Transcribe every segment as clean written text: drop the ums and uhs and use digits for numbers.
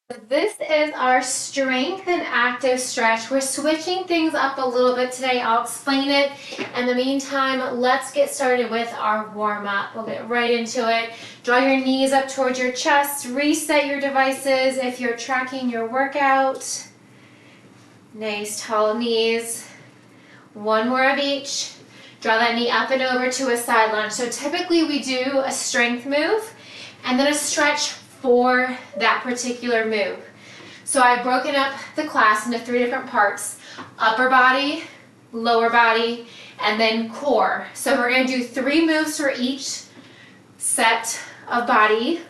This is our strength and active stretch. We're switching things up a little bit today. I'll explain it. In the meantime, let's get started with our warm-up. We'll get right into it. Draw your knees up towards your chest. Reset your devices if you're tracking your workout. Nice tall knees. One more of each. Draw that knee up and over to a side lunge. So typically we do a strength move and then a stretch for that particular move. So I've broken up the class into 3 different parts: upper body, lower body, and then core. So we're going to do 3 moves for each set of body,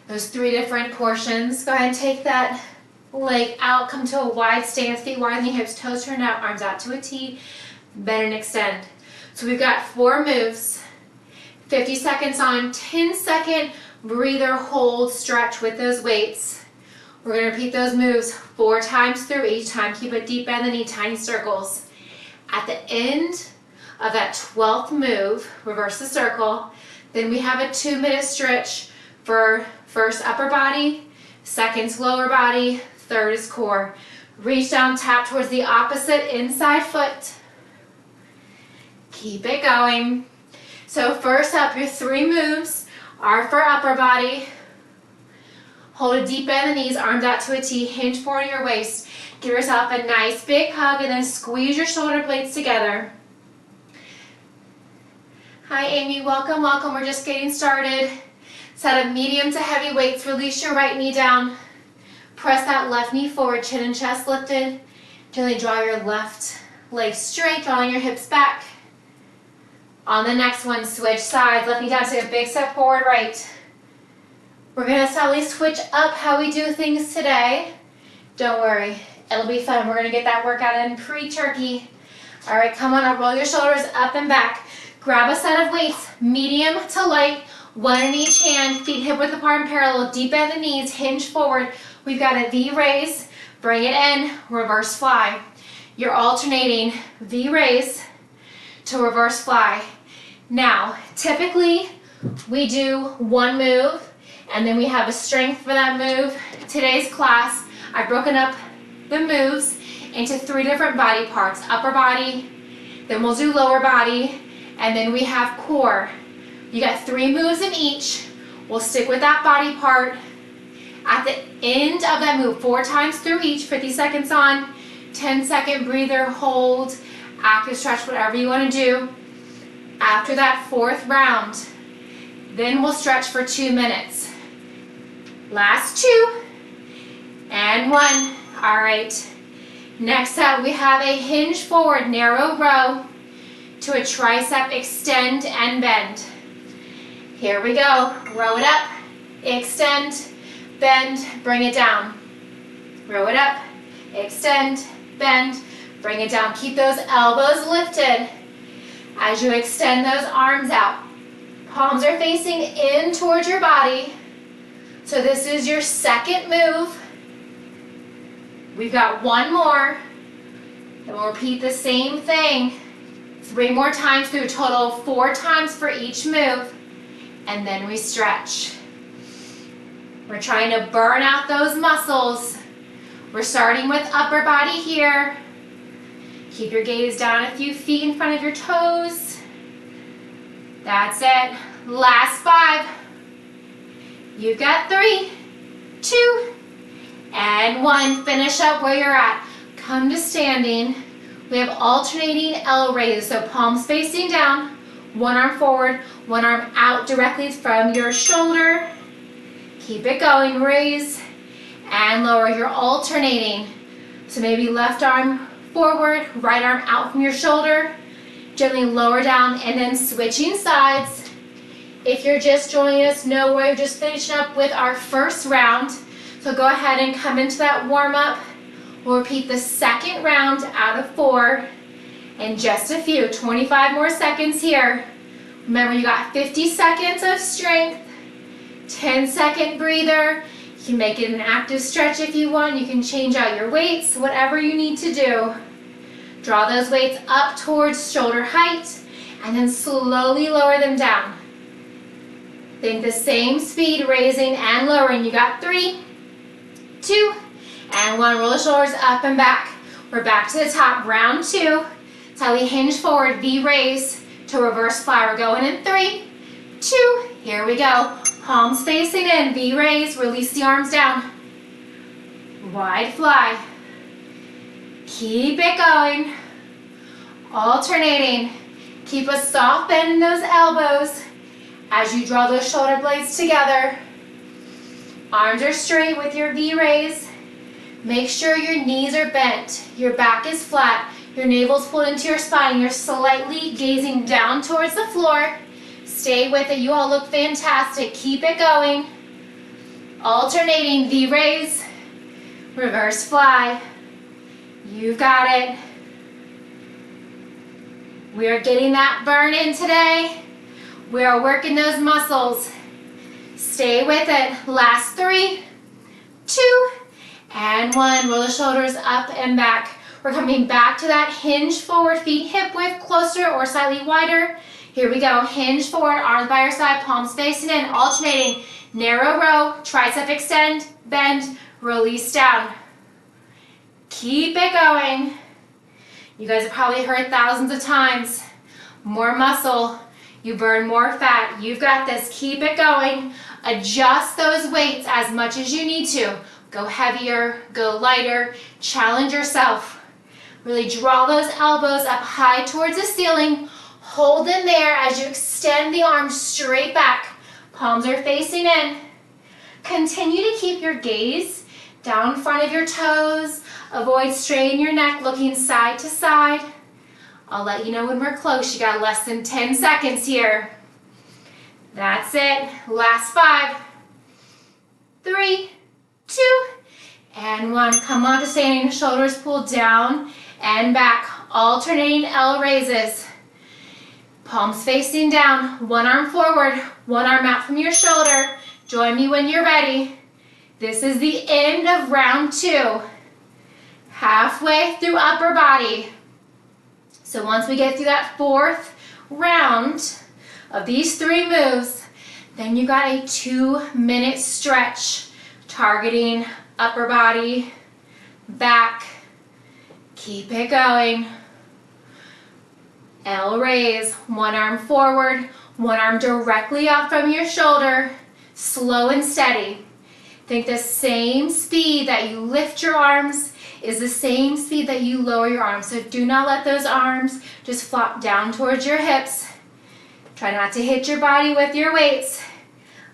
those 3 different portions. Go ahead and take that leg out, come to a wide stance, feet wide in the hips, toes turned out, arms out to a T, bend and extend. So we've got 4 moves, 50 seconds on, 10-second breather, hold, stretch with those weights. We're going to repeat those moves 4 times through. Each time keep a deep bend in the knee, tiny circles. At the end of that 12th move, reverse the circle. Then we have a 2-minute stretch for first upper body, second lower body, third is core. Reach down, tap towards the opposite inside foot. Keep it going. So first up, your 3 moves are for upper body. Hold a deep bend in the knees, arms out to a T, hinge forward in your waist. Give yourself a nice big hug and then squeeze your shoulder blades together. Hi Amy, welcome, welcome. We're just getting started. Set of medium to heavy weights. Release your right knee down. Press that left knee forward, chin and chest lifted. Gently draw your left leg straight, drawing your hips back. On the next one, switch sides. Left knee down, take a big step forward, right. We're going to slightly switch up how we do things today. Don't worry, it'll be fun. We're going to get that workout in pre-turkey. All right, come on up, roll your shoulders up and back. Grab a set of weights, medium to light, 1 in each hand, feet hip width apart and parallel, deep bend the knees, hinge forward. We've got a V raise, bring it in, reverse fly. You're alternating V raise to reverse fly. Now, typically we do 1 move and then we have a strength for that move. Today's class, I've broken up the moves into 3 different body parts: upper body, then we'll do lower body, and then we have core. You got 3 moves in each. We'll stick with that body part. At the end of that move, 4 times through each, 50 seconds on, 10-second breather, hold, active stretch, whatever you want to do. After that 4th round, then we'll stretch for 2 minutes. Last 2 and 1. All right. Next up, we have a hinge forward, narrow row to a tricep extend and bend. Here we go. Row it up, extend, bend, bring it down. Row it up, extend, bend, bring it down. Keep those elbows lifted as you extend those arms out. Palms are facing in towards your body. So this is your 2nd move. We've got 1 more. Then we'll repeat the same thing 3 more times through, total 4 times for each move. And then we stretch. We're trying to burn out those muscles. We're starting with upper body here. Keep your gaze down a few feet in front of your toes. That's it. Last 5. You've got 3, 2, and 1. Finish up where you're at. Come to standing. We have alternating L raises, so palms facing down, 1 arm forward, 1 arm out directly from your shoulder. Keep it going. Raise and lower. You're alternating. So maybe left arm forward, right arm out from your shoulder. Gently lower down and then switching sides. If you're just joining us, know we're just finishing up with our 1st round. So go ahead and come into that warm up. We'll repeat the 2nd round out of 4 in just a few. 25 more seconds here. Remember, you got 50 seconds of strength, 10-second breather. You can make it an active stretch if you want. You can change out your weights, whatever you need to do. Draw those weights up towards shoulder height and then slowly lower them down. Think the same speed, raising and lowering. You got 3, 2, and 1. Roll the shoulders up and back. We're back to the top, round 2. That's how we hinge forward, V raise to reverse fly. We're going in 3, 2, here we go. Palms facing in, V raise, release the arms down. Wide fly. Keep it going. Alternating. Keep a soft bend in those elbows as you draw those shoulder blades together. Arms are straight with your V raise. Make sure your knees are bent. Your back is flat. Your navel's pulled into your spine. You're slightly gazing down towards the floor. Stay with it. You all look fantastic. Keep it going. Alternating V raise, reverse fly. You've got it. We are getting that burn in today. We are working those muscles. Stay with it. Last 3, 2, and 1. Roll the shoulders up and back. We're coming back to that hinge forward, feet hip width closer or slightly wider. Here we go. Hinge forward, arms by your side, palms facing in, alternating. Narrow row, tricep extend, bend, release down. Keep it going. You guys have probably heard thousands of times. More muscle, you burn more fat. You've got this. Keep it going. Adjust those weights as much as you need to. Go heavier, go lighter. Challenge yourself. Really draw those elbows up high towards the ceiling. Hold them there as you extend the arms straight back. Palms are facing in. Continue to keep your gaze down front of your toes. Avoid straining your neck, looking side to side. I'll let you know when we're close. You got less than 10 seconds here. That's it. Last 5, 3, 2, and 1. Come on to standing. Shoulders pulled down and back. Alternating L raises. Palms facing down. One arm forward, one arm out from your shoulder. Join me when you're ready. This is the end of round 2. Halfway through upper body. So once we get through that 4th round of these 3 moves, then you got a 2-minute stretch targeting upper body, back. Keep it going. L raise, one arm forward, one arm directly up from your shoulder, slow and steady. Think the same speed that you lift your arms is the same speed that you lower your arms. So do not let those arms just flop down towards your hips. Try not to hit your body with your weights.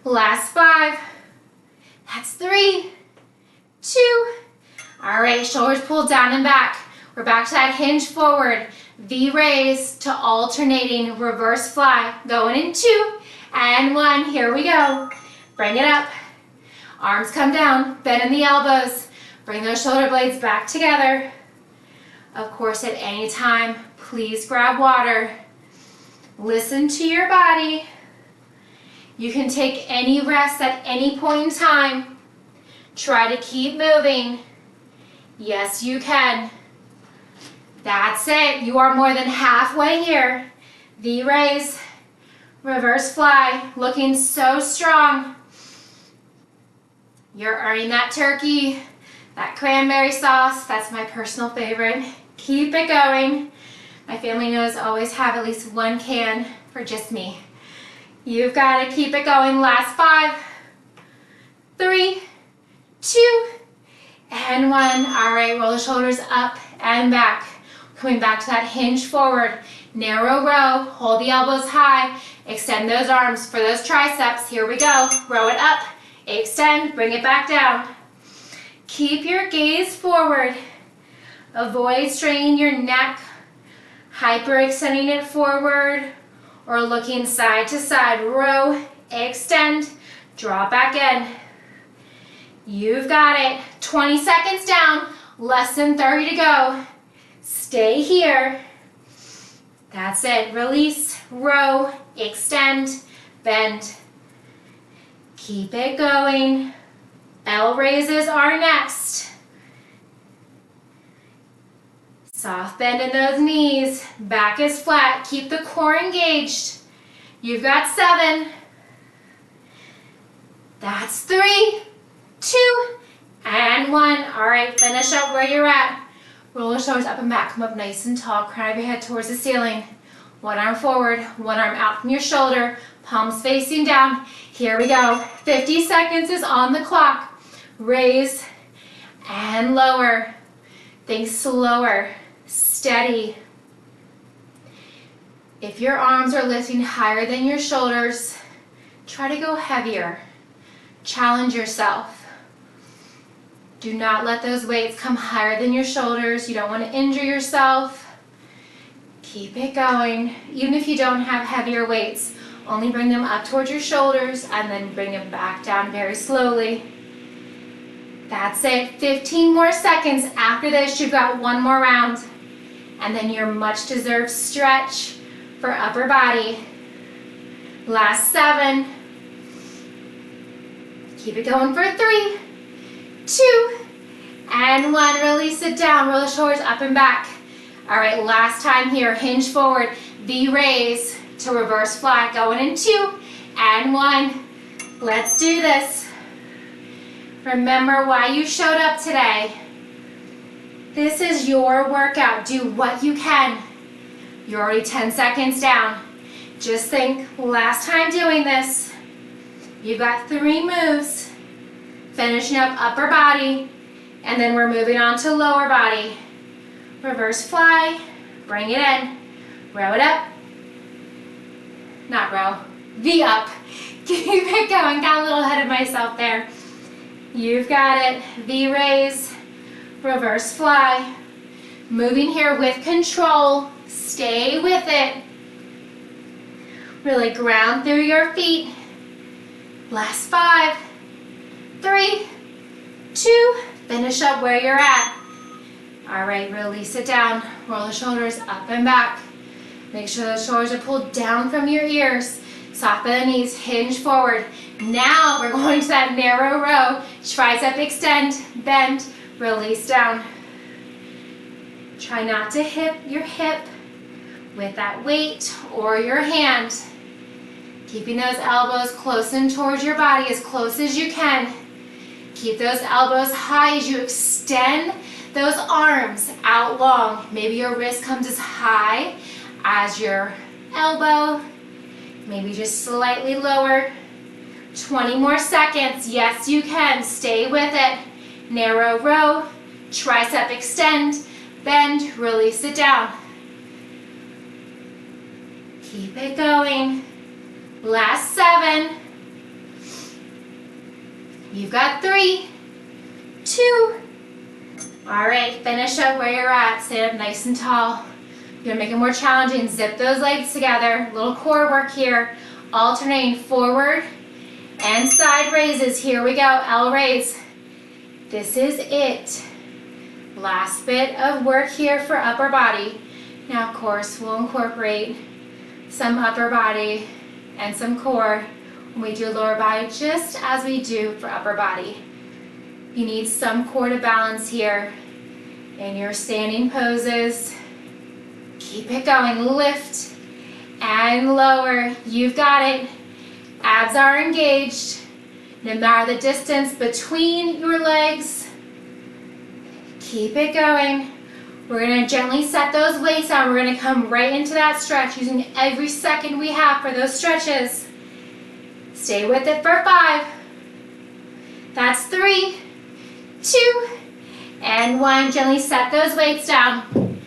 Last 5. That's 3, 2. All right, shoulders pulled down and back. We're back to that hinge forward. V raise to alternating reverse fly. Going in 2 and 1. Here we go. Bring it up. Arms come down. Bend in the elbows. Bring those shoulder blades back together. Of course, at any time, please grab water. Listen to your body. You can take any rest at any point in time. Try to keep moving. Yes, you can. That's it. You are more than halfway here. V raise, reverse fly, looking so strong. You're earning that turkey, that cranberry sauce. That's my personal favorite. Keep it going. My family knows I always have at least 1 can for just me. You've got to keep it going. Last 5, 3, 2, and 1. All right, roll the shoulders up and back. Coming back to that hinge forward. Narrow row, hold the elbows high. Extend those arms for those triceps. Here we go. Row it up, extend, bring it back down. Keep your gaze forward. Avoid straining your neck, hyperextending it forward, or looking side to side. Row, extend, draw back in. You've got it. 20 seconds down, less than 30 to go. Stay here. That's it. Release, row, extend, bend. Keep it going. L raises are next. Soft bend in those knees. Back is flat. Keep the core engaged. You've got 7. That's 3, 2, and All right, finish up where you're at. Roll your shoulders up and back. Come up nice and tall. Crown of your head towards the ceiling. One arm forward, one arm out from your shoulder. Palms facing down. Here we go. 50 seconds is on the clock. Raise and lower. Think slower. Steady. If your arms are lifting higher than your shoulders, try to go heavier. Challenge yourself. Do not let those weights come higher than your shoulders. You don't want to injure yourself. Keep it going. Even if you don't have heavier weights, only bring them up towards your shoulders and then bring them back down very slowly. That's it. 15 more seconds. After this, you've got one more round. And then your much deserved stretch for upper body. Last 7. Keep it going for 3, 2, and 1. Release it down. Roll the shoulders up and back. All right, last time here. Hinge forward. V raise to reverse fly. Going in 2 and 1. Let's do this. Remember why you showed up today. This is your workout. Do what you can. You're already 10 seconds down. Just think, last time doing this, you've got 3 moves. Finishing up upper body, and then we're moving on to lower body. Reverse fly, bring it in, row it up. Not row, V up. Keep it going, got a little ahead of myself there. You've got it, V raise, reverse fly. Moving here with control. Stay with it. Really ground through your feet. Last 5, 3, 2, finish up where you're at. All right, release it down. Roll the shoulders up and back. Make sure the shoulders are pulled down from your ears. Soften the knees, hinge forward. Now we're going to that narrow row. Tricep extend, bend, release down. Try not to hip your hip with that weight or your hand. Keeping those elbows close in towards your body as close as you can. Keep those elbows high as you extend those arms out long. Maybe your wrist comes as high as your elbow. Maybe just slightly lower. 20 more seconds. Yes, you can. Stay with it. Narrow row. Tricep extend. Bend. Release it down. Keep it going. Last 7. You've got 3, 2. All right, finish up where you're at. Stand up nice and tall. You're gonna make it more challenging. Zip those legs together. Little core work here. Alternating forward and side raises. Here we go, L raise. This is it. Last bit of work here for upper body. Now, of course, we'll incorporate some upper body and some core when we do lower body, just as we do for upper body. You need some core to balance here in your standing poses. Keep it going. Lift and lower. You've got it. Abs are engaged. No matter the distance between your legs, keep it going. We're going to gently set those weights down. We're going to come right into that stretch using every second we have for those stretches. Stay with it for 5. That's 3, 2, and 1. Gently set those weights down.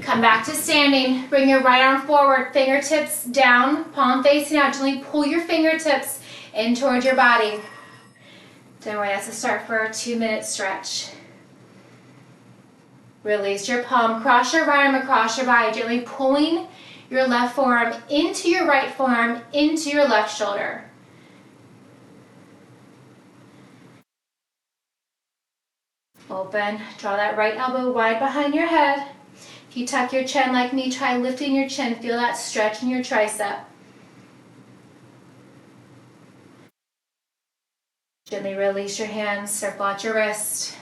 Come back to standing. Bring your right arm forward, fingertips down, palm facing out. Gently pull your fingertips in towards your body. Don't worry, that's a start for a 2-minute stretch. Release your palm, cross your right arm across your body, gently pulling your left forearm into your right forearm, into your left shoulder. Open, draw that right elbow wide behind your head. If you tuck your chin like me, try lifting your chin. Feel that stretch in your tricep. Gently release your hands, circle out your wrist.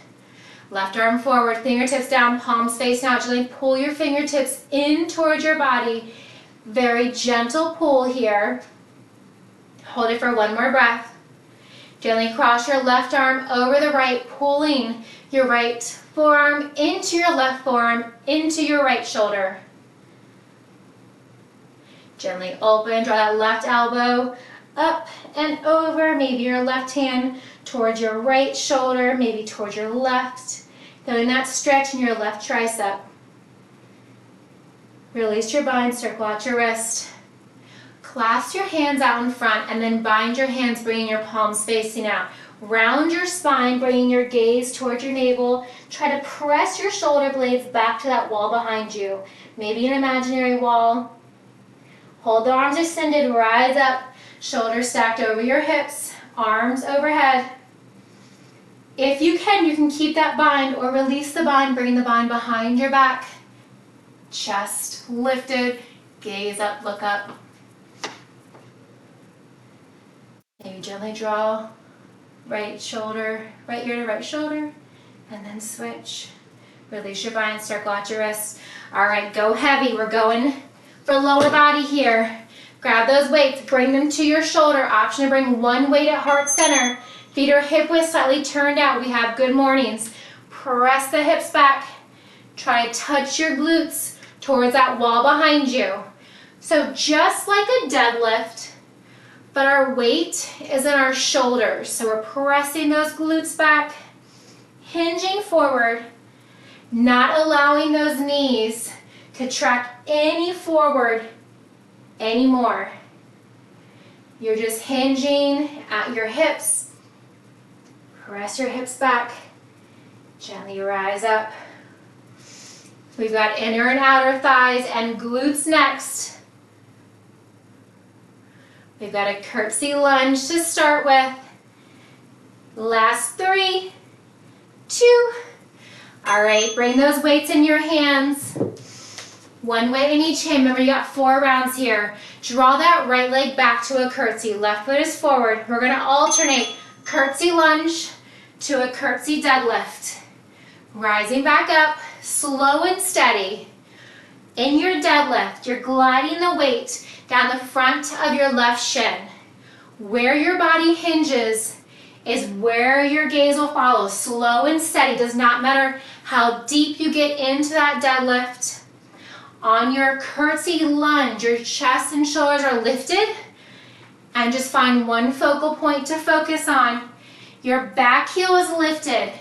Left arm forward, fingertips down, palms facing out. Gently pull your fingertips in towards your body. Very gentle pull here. Hold it for one more breath. Gently cross your left arm over the right, pulling your right forearm into your left forearm, into your right shoulder. Gently open, draw that left elbow up and over, maybe your left hand towards your right shoulder, maybe towards your left. Feeling that stretch in your left tricep. Release your bind, circle out your wrist. Clasp your hands out in front and then bind your hands, bringing your palms facing out. Round your spine, bringing your gaze towards your navel. Try to press your shoulder blades back to that wall behind you. Maybe an imaginary wall. Hold the arms extended, rise up, shoulders stacked over your hips, arms overhead. If you can keep that bind or release the bind, bring the bind behind your back. Chest lifted, gaze up, look up. Maybe gently draw right ear to right shoulder, and then switch. Release your bind, circle out your wrists. All right, go heavy. We're going for lower body here. Grab those weights, bring them to your shoulder. Option to bring one weight at heart center. Feet are hip width slightly turned out. We have good mornings. Press the hips back. Try to touch your glutes towards that wall behind you. So just like a deadlift, but our weight is in our shoulders. So we're pressing those glutes back, hinging forward, not allowing those knees to track any forward anymore. You're just hinging at your hips. Press your hips back. Gently rise up. We've got inner and outer thighs and glutes next. We've got a curtsy lunge to start with. Last 3, 2. All right, bring those weights in your hands. One weight in each hand. Remember, you got 4 rounds here. Draw that right leg back to a curtsy. Left foot is forward. We're going to alternate curtsy lunge to a curtsy deadlift. Rising back up, slow and steady. In your deadlift, you're gliding the weight down the front of your left shin. Where your body hinges is where your gaze will follow. Slow and steady. Does not matter how deep you get into that deadlift. On your curtsy lunge, your chest and shoulders are lifted, and just find one focal point to focus on. Your back heel is lifted.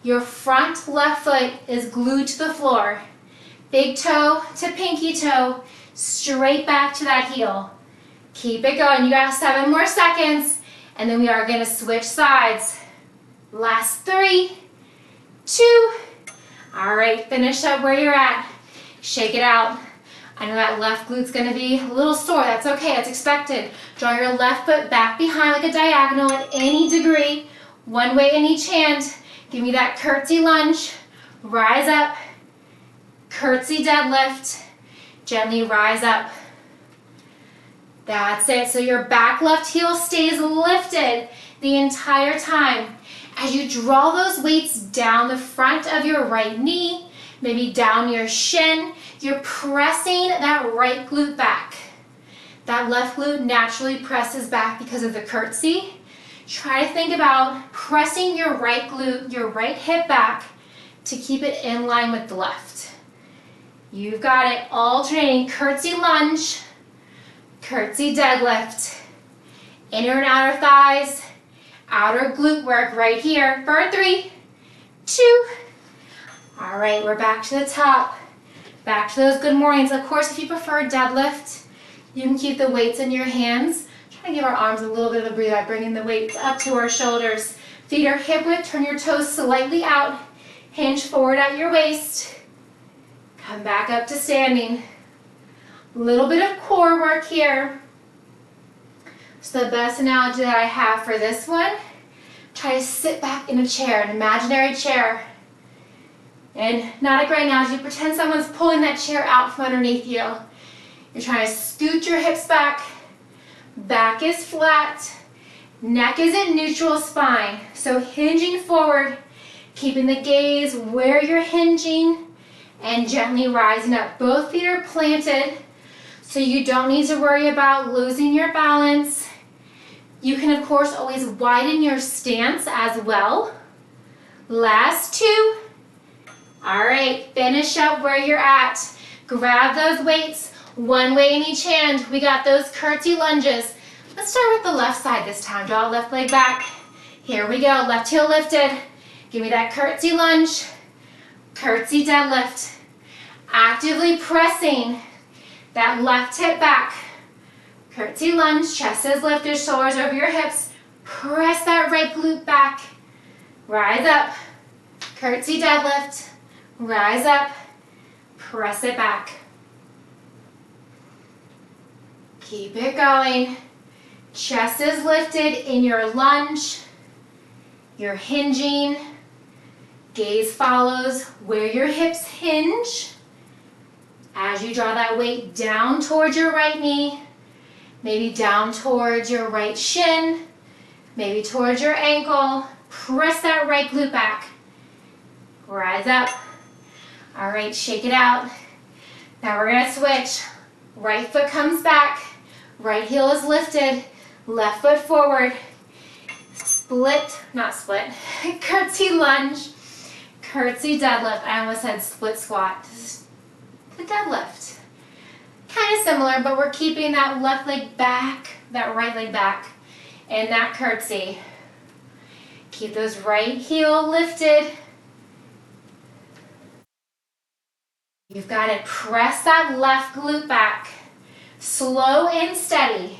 Your front left foot is glued to the floor. Big toe to pinky toe, straight back to that heel. Keep it going. You got 7 more seconds, and then we are going to switch sides. Last 3, 2. All right, finish up where you're at. Shake it out. I know that left glute's going to be a little sore. That's okay. That's expected. Draw your left foot back behind like a diagonal at any degree. One weight in each hand. Give me that curtsy lunge. Rise up. Curtsy deadlift. Gently rise up. That's it. So your back left heel stays lifted the entire time. As you draw those weights down the front of your right knee, maybe down your shin, you're pressing that right glute back. That left glute naturally presses back because of the curtsy. Try to think about pressing your right glute, your right hip back to keep it in line with the left. You've got it. Alternating curtsy lunge, curtsy deadlift, inner and outer thighs, outer glute work right here for 3, 2. All right, we're back to the top. Back to those good mornings. Of course, if you prefer deadlift, you can keep the weights in your hands. Try to give our arms a little bit of a breathe by bringing the weights up to our shoulders. Feet are hip width. Turn your toes slightly out. Hinge forward at your waist. Come back up to standing. A little bit of core work here. So the best analogy that I have for this one, try to sit back in a chair, an imaginary chair. And not a great analogy, pretend someone's pulling that chair out from underneath you. You're trying to scoot your hips back. Back is flat. Neck is in neutral spine. So hinging forward, keeping the gaze where you're hinging, and gently rising up. Both feet are planted, so you don't need to worry about losing your balance. You can, of course, always widen your stance as well. Last 2. All right, finish up where you're at. Grab those weights, one weight in each hand. We got those curtsy lunges. Let's start with the left side this time. Draw left leg back. Here we go, left heel lifted. Give me that curtsy lunge, curtsy deadlift. Actively pressing that left hip back. Curtsy lunge, chest is lifted, shoulders over your hips. Press that right glute back. Rise up. Curtsy deadlift. Rise up. Press it back. Keep it going. Chest is lifted in your lunge. You're hinging. Gaze follows where your hips hinge. As you draw that weight down towards your right knee, maybe down towards your right shin, maybe towards your ankle, press that right glute back. Rise up. All right, shake it out. Now we're gonna switch. Right foot comes back, right heel is lifted, left foot forward. Curtsy lunge, curtsy deadlift. I almost said split squat. The deadlift. Kind of similar, but we're keeping that left leg back, that right leg back, and that curtsy. Keep those right heel lifted. You've got to press that left glute back. Slow and steady.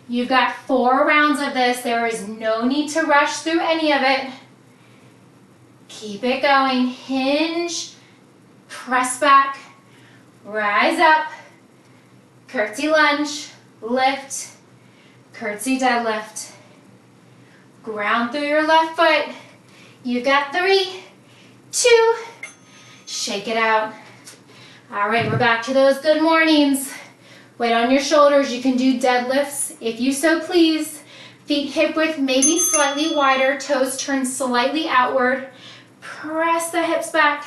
You've got 4 rounds of this. There is no need to rush through any of it. Keep it going. Hinge, press back, rise up, curtsy lunge, lift, curtsy deadlift. Ground through your left foot. You've got 3, 2, shake it out. All right, we're back to those good mornings. Weight on your shoulders. You can do deadlifts if you so please. Feet hip width, maybe slightly wider, toes turn slightly outward. Press the hips back,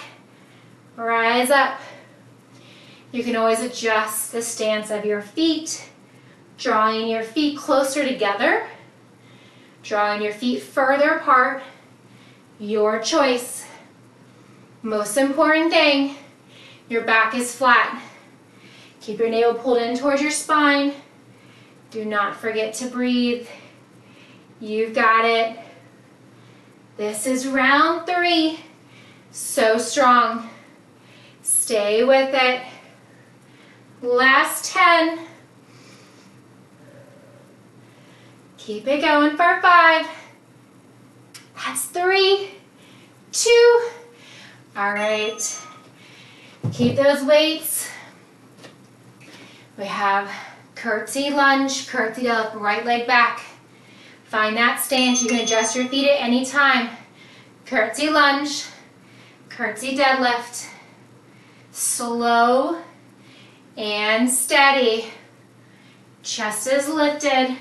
rise up. You can always adjust the stance of your feet, drawing your feet closer together, drawing your feet further apart, your choice. Most important thing, your back is flat. Keep your navel pulled in towards your spine. Do not forget to breathe. You've got it. This is round 3. So strong. Stay with it. Last 10. Keep it going for 5. That's 3, 2. All right. Keep those weights. We have curtsy lunge, curtsy up, right leg back. Find that stance. You can adjust your feet at any time. Curtsy lunge, curtsy deadlift. Slow and steady. Chest is lifted.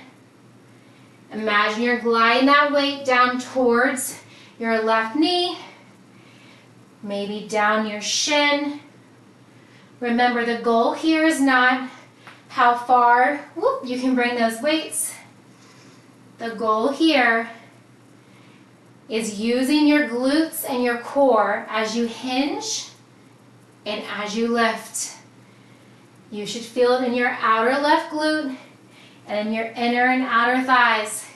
Imagine you're gliding that weight down towards your left knee, maybe down your shin. Remember, the goal here is not how far you can bring those weights. The goal here is using your glutes and your core as you hinge and as you lift. You should feel it in your outer left glute and in your inner and outer thighs.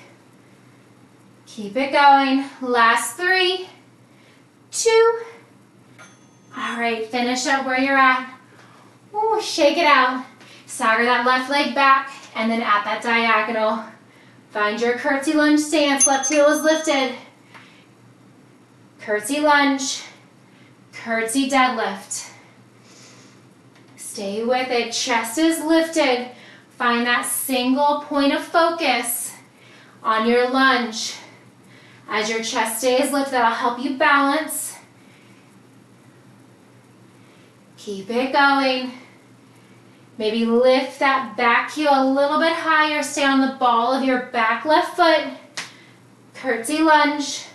Keep it going. Last 3, 2. All right, finish up where you're at. Ooh, shake it out. Stagger that left leg back, and then at that diagonal, find your curtsy lunge stance. Left heel is lifted. Curtsy lunge, curtsy deadlift. Stay with it. Chest is lifted. Find that single point of focus on your lunge. As your chest stays lifted, that'll help you balance. Keep it going. Maybe lift that back heel a little bit higher. Stay on the ball of your back left foot. Curtsy lunge,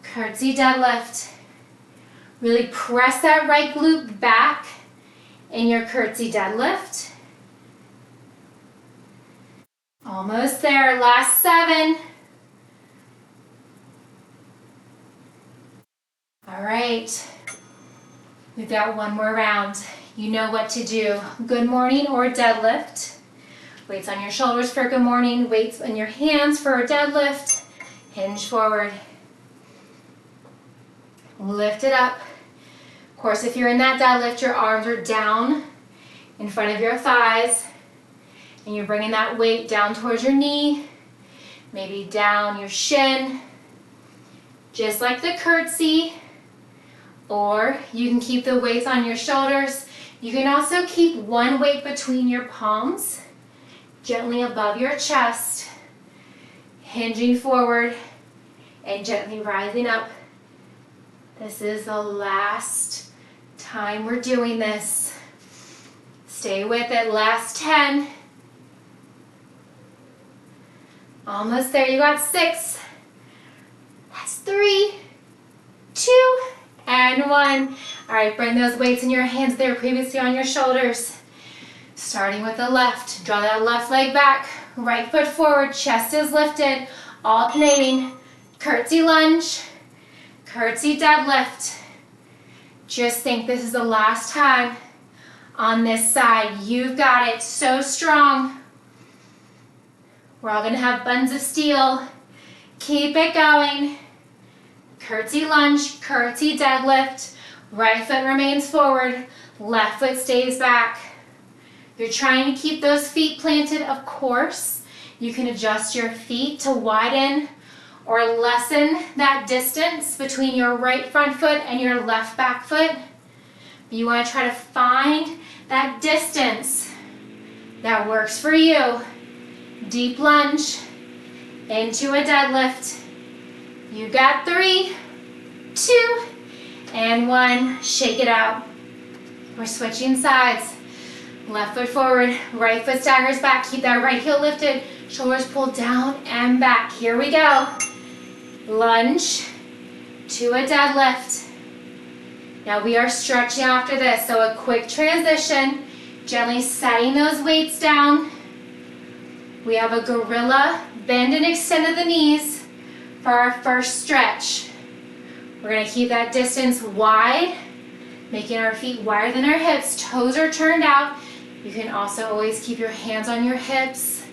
curtsy deadlift. Really press that right glute back in your curtsy deadlift. Almost there, last 7. All right, we've got one more round. You know what to do. Good morning or deadlift. Weights on your shoulders for good morning, weights in your hands for a deadlift. Hinge forward. Lift it up. Of course, if you're in that deadlift, your arms are down in front of your thighs, and you're bringing that weight down towards your knee, maybe down your shin, just like the curtsy. Or you can keep the weights on your shoulders. You can also keep one weight between your palms, gently above your chest, hinging forward and gently rising up. This is the last time we're doing this. Stay with it, last 10. Almost there, you got 6. That's 3, 2, and 1. All right, bring those weights in your hands. They were previously on your shoulders. Starting with the left, draw that left leg back, right foot forward, chest is lifted, alternating, curtsy lunge, curtsy deadlift. Just think this is the last time on this side. You've got it, so strong. We're all gonna have buns of steel. Keep it going. Curtsy lunge, curtsy deadlift. Right foot remains forward, left foot stays back. You're trying to keep those feet planted, of course. You can adjust your feet to widen or lessen that distance between your right front foot and your left back foot. You want to try to find that distance that works for you. Deep lunge into a deadlift. You got 3, 2, and 1. Shake it out. We're switching sides. Left foot forward, right foot staggers back. Keep that right heel lifted, shoulders pulled down and back. Here we go. Lunge to a deadlift. Now we are stretching after this, so a quick transition, gently setting those weights down. We have a gorilla, bend and extend at the knees for our first stretch. We're gonna keep that distance wide, making our feet wider than our hips, toes are turned out. You can also always keep your hands on your hips,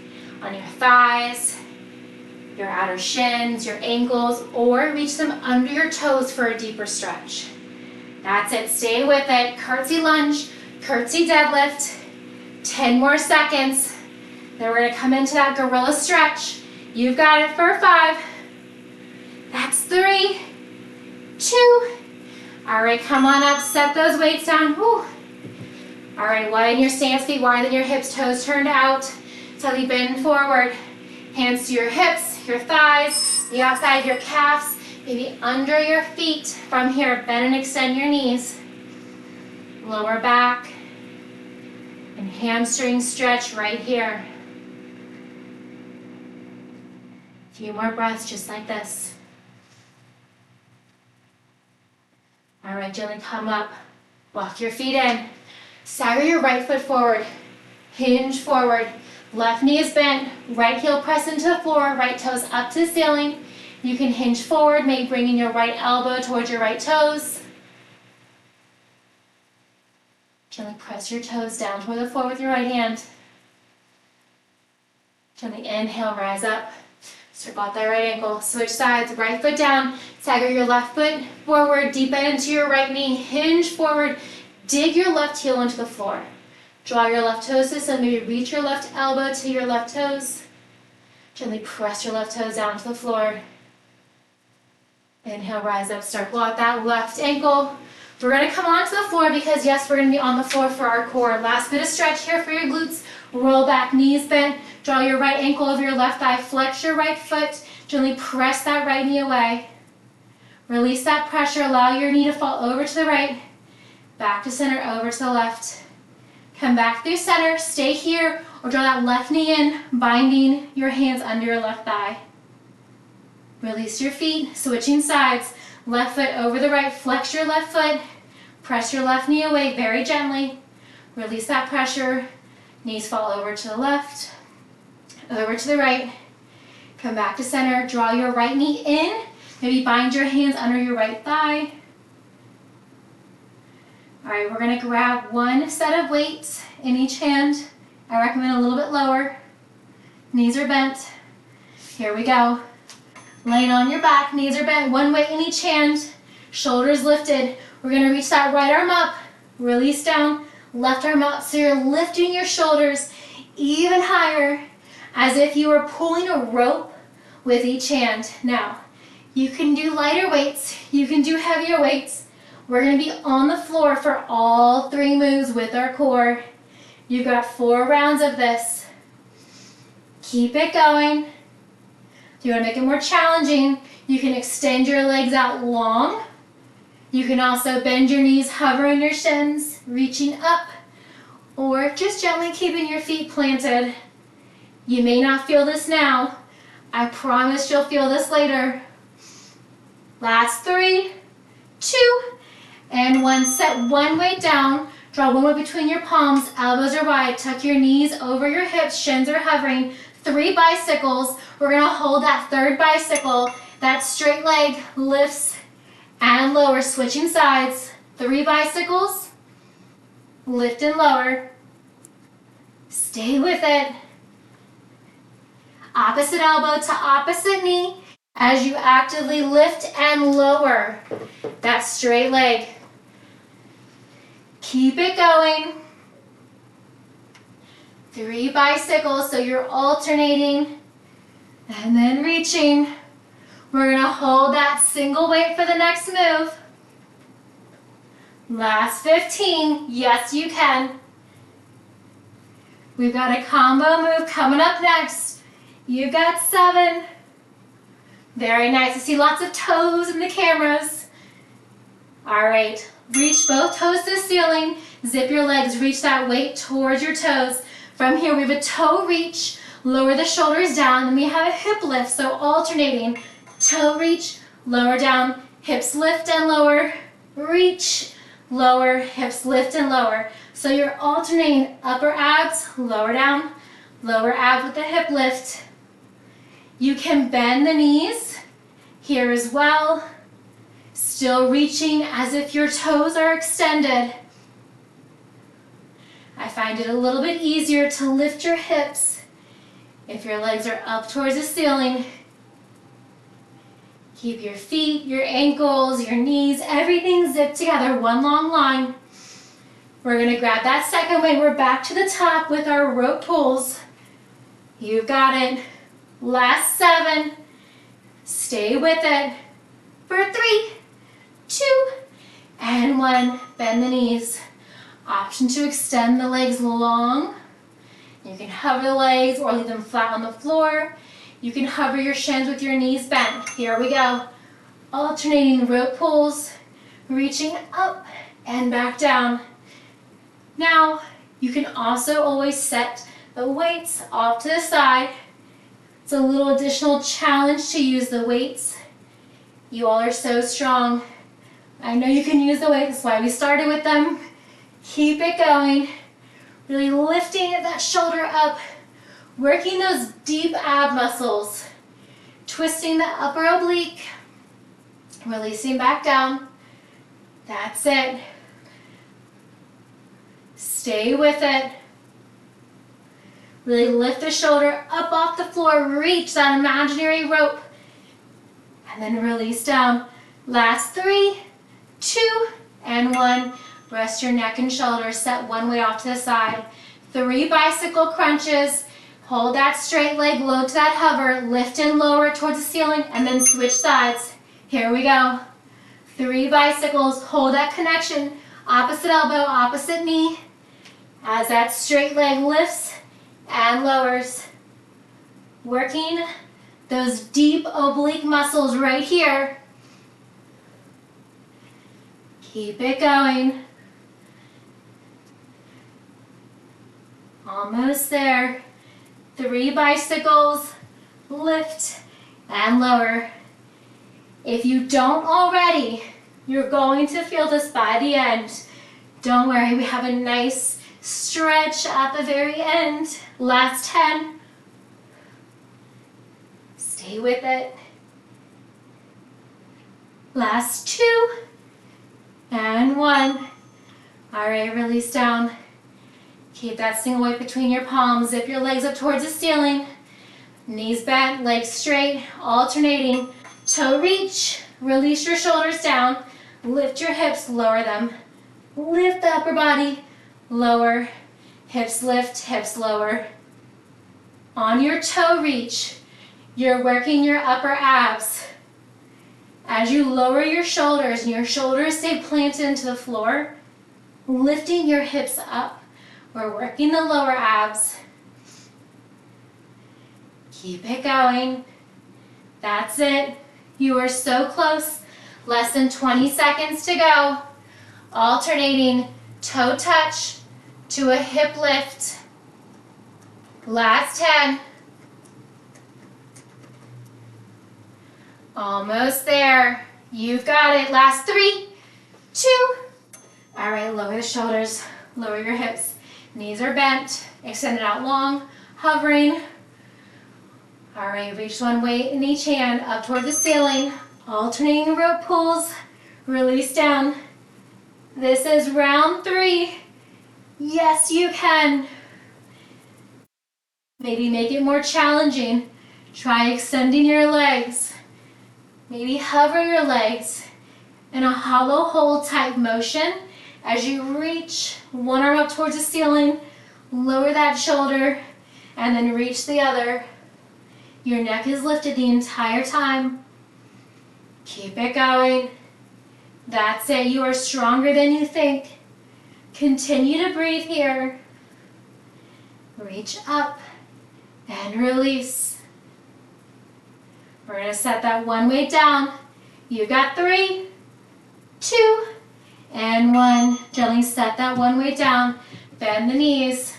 on your thighs, your outer shins, your ankles, or reach them under your toes for a deeper stretch. That's it, stay with it. Curtsy lunge, curtsy deadlift, 10 more seconds. Then we're gonna come into that gorilla stretch. You've got it for 5. That's 3, 2. All right, come on up, set those weights down. Whew. All right, widen your stance, feet wider than your hips, toes turned out. Slightly bend forward. Hands to your hips, your thighs, the outside of your calves, maybe under your feet. From here, bend and extend your knees. Lower back and hamstring stretch right here. A few more breaths just like this. All right, gently come up, walk your feet in. Stagger your right foot forward, hinge forward. Left knee is bent, right heel press into the floor, right toes up to the ceiling. You can hinge forward, maybe bringing your right elbow towards your right toes. Gently press your toes down toward the floor with your right hand. Gently inhale, rise up. Circle out that right ankle, switch sides, right foot down, stagger your left foot forward, deep bend into your right knee, hinge forward, dig your left heel into the floor. Draw your left toes to, so maybe reach your left elbow to your left toes. Gently press your left toes down to the floor. Inhale, rise up, circle out that left ankle. We're gonna come onto the floor because yes, we're gonna be on the floor for our core. Last bit of stretch here for your glutes. Roll back, knees bent. Draw your right ankle over your left thigh. Flex your right foot. Gently press that right knee away. Release that pressure. Allow your knee to fall over to the right. Back to center, over to the left. Come back through center. Stay here or draw that left knee in, binding your hands under your left thigh. Release your feet, switching sides. Left foot over the right. Flex your left foot. Press your left knee away very gently. Release that pressure. Knees fall over to the left. over to the right, come back to center, draw your right knee in, maybe bind your hands under your right thigh. All right, we're gonna grab one set of weights in each hand. I recommend a little bit lower. Knees are bent. Here we go. Laying on your back, knees are bent, one weight in each hand, shoulders lifted. We're gonna reach that right arm up, release down, left arm up, so you're lifting your shoulders even higher as if you were pulling a rope with each hand. Now, you can do lighter weights, you can do heavier weights. We're gonna be on the floor for all 3 moves with our core. You've got 4 rounds of this. Keep it going. If you wanna make it more challenging, you can extend your legs out long. You can also bend your knees, hovering your shins, reaching up, or just gently keeping your feet planted. You may not feel this now. I promise you'll feel this later. Last 3, 2, and 1. Set one weight down. Draw one weight between your palms, elbows are wide. Tuck your knees over your hips, shins are hovering. 3 bicycles. We're gonna hold that 3rd bicycle. That straight leg lifts and lower, switching sides. 3 bicycles, lift and lower. Stay with it. Opposite elbow to opposite knee as you actively lift and lower that straight leg. Keep it going. 3 bicycles, so you're alternating and then reaching. We're gonna hold that single weight for the next move. Last 15, yes you can. We've got a combo move coming up next. You've got 7. Very nice. I see lots of toes in the cameras. All right, reach both toes to the ceiling. Zip your legs, reach that weight towards your toes. From here, we have a toe reach. Lower the shoulders down, and we have a hip lift, so alternating. Toe reach, lower down, hips lift and lower, reach, lower, hips lift and lower. So you're alternating upper abs, lower down, lower abs with the hip lift. You can bend the knees here as well, still reaching as if your toes are extended. I find it a little bit easier to lift your hips if your legs are up towards the ceiling. Keep your feet, your ankles, your knees, everything zipped together, one long line. We're gonna grab that second weight. We're back to the top with our rope pulls. You've got it. Last 7. Stay with it. For 3, 2, and 1. Bend the knees. Option to extend the legs long. You can hover the legs or leave them flat on the floor. You can hover your shins with your knees bent. Here we go. Alternating rope pulls, reaching up and back down. Now, you can also always set the weights off to the side. It's a little additional challenge to use the weights. You all are so strong. I know you can use the weights, that's why we started with them. Keep it going. Really lifting that shoulder up, working those deep ab muscles, twisting the upper oblique, releasing back down. That's it. Stay with it. Really lift the shoulder up off the floor, reach that imaginary rope, and then release down. Last 3, 2, and 1. Rest your neck and shoulders, set one weight off to the side. 3 bicycle crunches. Hold that straight leg low to that hover, lift and lower towards the ceiling, and then switch sides. Here we go. 3 bicycles, hold that connection. Opposite elbow, opposite knee. As that straight leg lifts and lowers. Working those deep oblique muscles right here. Keep it going. Almost there. 3 bicycles, lift and lower. If you don't already, you're going to feel this by the end. Don't worry, we have a nice stretch at the very end. Last 10, Stay with it. Last 2. And 1. All right, release down. Keep that single weight between your palms. Zip your legs up towards the ceiling. Knees bent, legs straight, alternating. Toe reach, release your shoulders down. Lift your hips, lower them. Lift the upper body, lower. Hips lift, hips lower. On your toe reach, you're working your upper abs. As you lower your shoulders and your shoulders stay planted into the floor, lifting your hips up, we're working the lower abs. Keep it going. That's it. You are so close. Less than 20 seconds to go. Alternating toe touch to a hip lift. Last 10. Almost there. You've got it. Last 3, 2. All right, lower the shoulders, lower your hips. Knees are bent, extended out long, hovering. All right, reach one weight in each hand up toward the ceiling. Alternating rope pulls, release down. This is round 3. Yes, you can. Maybe make it more challenging. Try extending your legs. Maybe hover your legs in a hollow hold type motion as you reach one arm up towards the ceiling, lower that shoulder, and then reach the other. Your neck is lifted the entire time. Keep it going. That's it. You are stronger than you think. Continue to breathe here. Reach up and release. We're going to set that one weight down. You've got 3, 2, and 1. Gently set that one weight down. Bend the knees.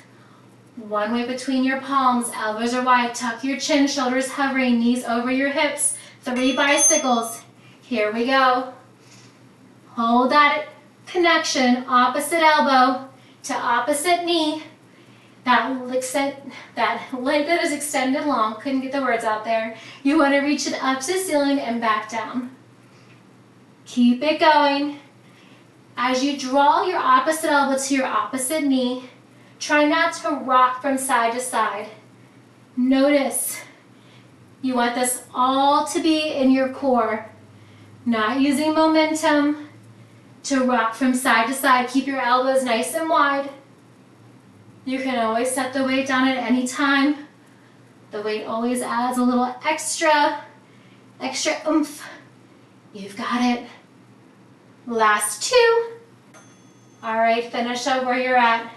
One weight between your palms. Elbows are wide. Tuck your chin. Shoulders hovering. Knees over your hips. 3 bicycles. Here we go. Hold that connection. Opposite elbow to opposite knee. That leg that is extended long. Couldn't get the words out there. You want to reach it up to the ceiling and back down. Keep it going. As you draw your opposite elbow to your opposite knee, try not to rock from side to side. Notice you want this all to be in your core, not using momentum to rock from side to side. Keep your elbows nice and wide. You can always set the weight down at any time. The weight always adds a little extra oomph. You've got it. Last 2. All right, finish up where you're at.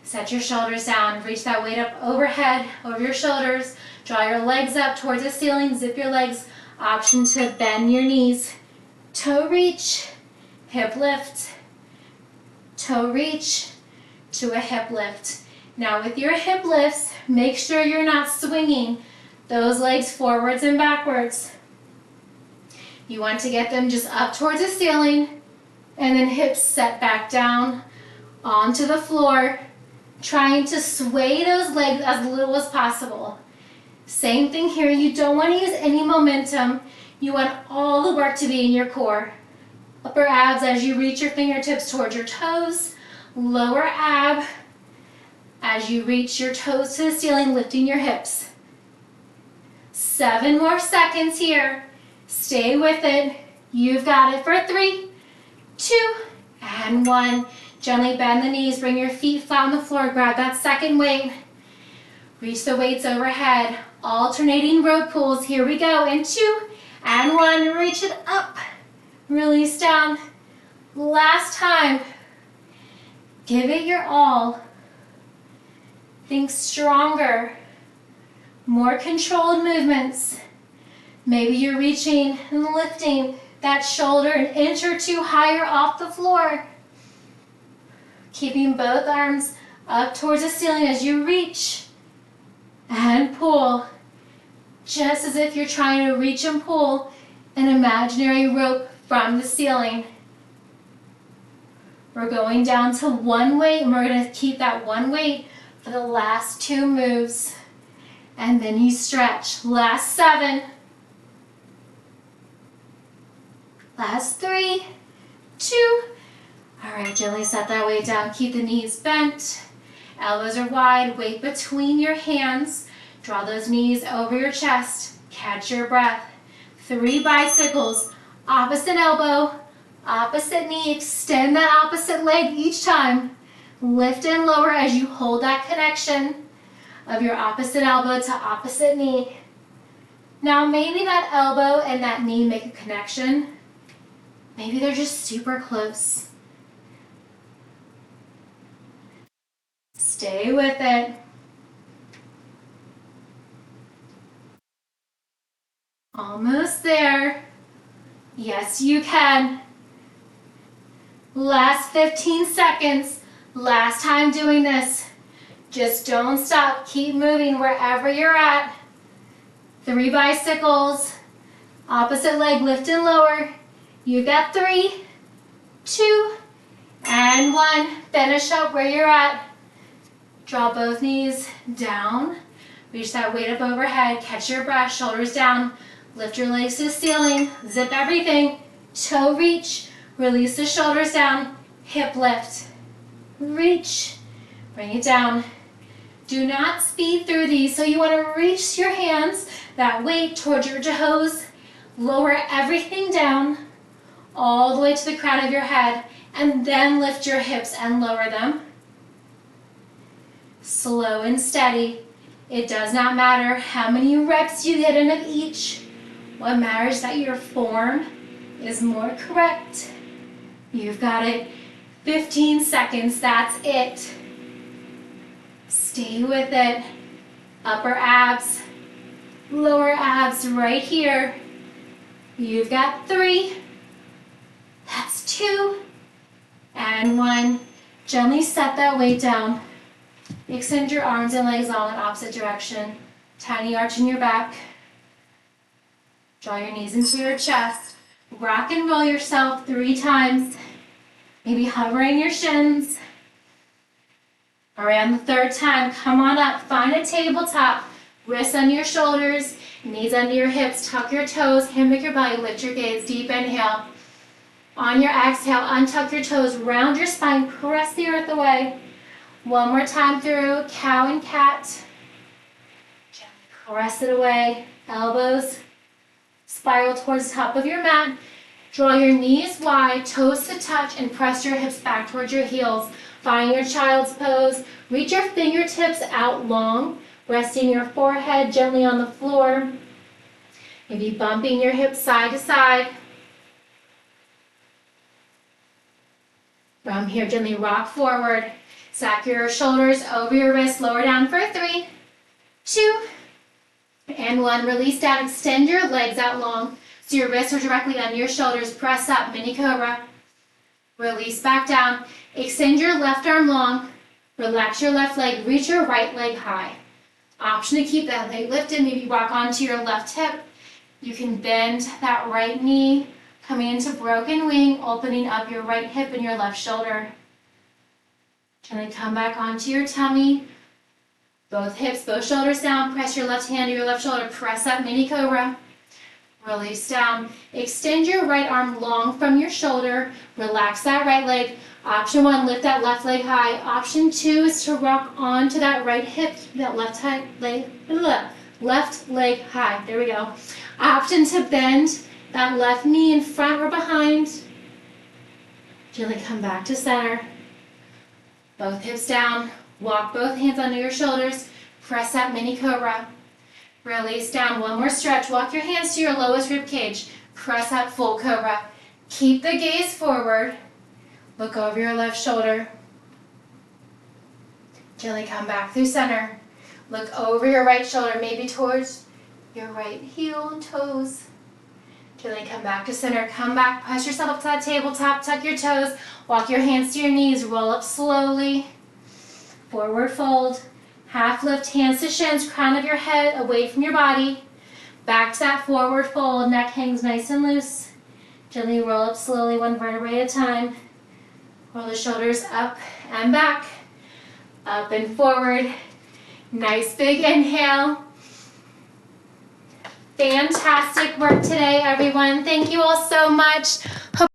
Set your shoulders down. Reach that weight up overhead, over your shoulders. Draw your legs up towards the ceiling. Zip your legs. Option to bend your knees. Toe reach, hip lift. Toe reach to a hip lift. Now with your hip lifts, make sure you're not swinging those legs forwards and backwards. You want to get them just up towards the ceiling and then hips set back down onto the floor, trying to sway those legs as little as possible. Same thing here. You don't want to use any momentum. You want all the work to be in your core. Upper abs as you reach your fingertips towards your toes. Lower ab as you reach your toes to the ceiling, lifting your hips. 7 more seconds here. Stay with it. You've got it for 3, 2, and 1. Gently bend the knees. Bring your feet flat on the floor. Grab that second weight. Reach the weights overhead. Alternating rope pulls. Here we go. In 2 and 1. Reach it up. Release down. Last time. Give it your all. Think stronger. More controlled movements. Maybe you're reaching and lifting that shoulder an inch or 2 higher off the floor. Keeping both arms up towards the ceiling as you reach and pull. Just as if you're trying to reach and pull an imaginary rope from the ceiling. We're going down to 1 weight, and we're going to keep that 1 weight for the last 2 moves. And then you stretch. Last 7, Last 3, 2. All right, gently set that weight down. Keep the knees bent. Elbows are wide. Weight between your hands. Draw those knees over your chest. Catch your breath. 3 bicycles. Opposite elbow, opposite knee. Extend that opposite leg each time. Lift and lower as you hold that connection of your opposite elbow to opposite knee. Now maybe that elbow and that knee make a connection. Maybe they're just super close. Stay with it. Almost there. Yes, you can. Last 15 seconds. Last time doing this. Just don't stop. Keep moving wherever you're at. 3 bicycles. Opposite leg lift and lower. You've got 3, 2, and 1. Finish up where you're at. Draw both knees down. Reach that weight up overhead. Catch your breath. Shoulders down. Lift your legs to the ceiling. Zip everything. Toe reach. Release the shoulders down. Hip lift. Reach. Bring it down. Do not speed through these. So you want to reach your hands, that weight towards your toes. Lower everything down all the way to the crown of your head. And then lift your hips and lower them. Slow and steady. It does not matter how many reps you get in of each. What matters is that your form is more correct. You've got it. 15 seconds, that's it. Stay with it. Upper abs, lower abs right here. You've got 3. That's 2. And 1. Gently set that weight down. Extend your arms and legs all in opposite direction. Tiny arch in your back. Draw your knees into your chest. Rock and roll yourself 3 times. Maybe hovering your shins. All right, on the 3rd time, come on up. Find a tabletop. Wrists under your shoulders, knees under your hips. Tuck your toes, hammock your belly, lift your gaze. Deep inhale. On your exhale, untuck your toes, round your spine, press the earth away. One more time through, cow and cat. Gently press it away. Elbows spiral towards the top of your mat. Draw your knees wide, toes to touch, and press your hips back towards your heels. Find your child's pose. Reach your fingertips out long, resting your forehead gently on the floor. Maybe bumping your hips side to side. From here, gently rock forward. Stack your shoulders over your wrists, lower down for 3, 2, and 1. Release down, extend your legs out long so your wrists are directly under your shoulders. Press up, mini cobra. Release back down. Extend your left arm long. Relax your left leg, reach your right leg high. Option to keep that leg lifted, maybe rock onto your left hip. You can bend that right knee, coming into broken wing, opening up your right hip and your left shoulder. Gently come back onto your tummy. Both hips, both shoulders down. Press your left hand to your left shoulder. Press up, mini cobra. Release down. Extend your right arm long from your shoulder. Relax that right leg. Option 1, lift that left leg high. Option 2 is to rock onto that right hip, that left leg high. There we go. Option to bend that left knee in front or behind. Gently come back to center. Both hips down. Walk both hands under your shoulders. Press up, mini cobra. Release down. One more stretch. Walk your hands to your lowest rib cage. Press up, full cobra. Keep the gaze forward. Look over your left shoulder. Gently come back through center. Look over your right shoulder, maybe towards your right heel and toes. Gently come back to center. Come back, press yourself up to that tabletop, tuck your toes, walk your hands to your knees, roll up slowly. Forward fold. Half lift, hands to shins, crown of your head away from your body. Back to that forward fold, neck hangs nice and loose. Gently roll up slowly, one vertebrae at a time. Roll the shoulders up and back, up and forward. Nice big inhale. fantastic work today, everyone. Thank you all so much. Hope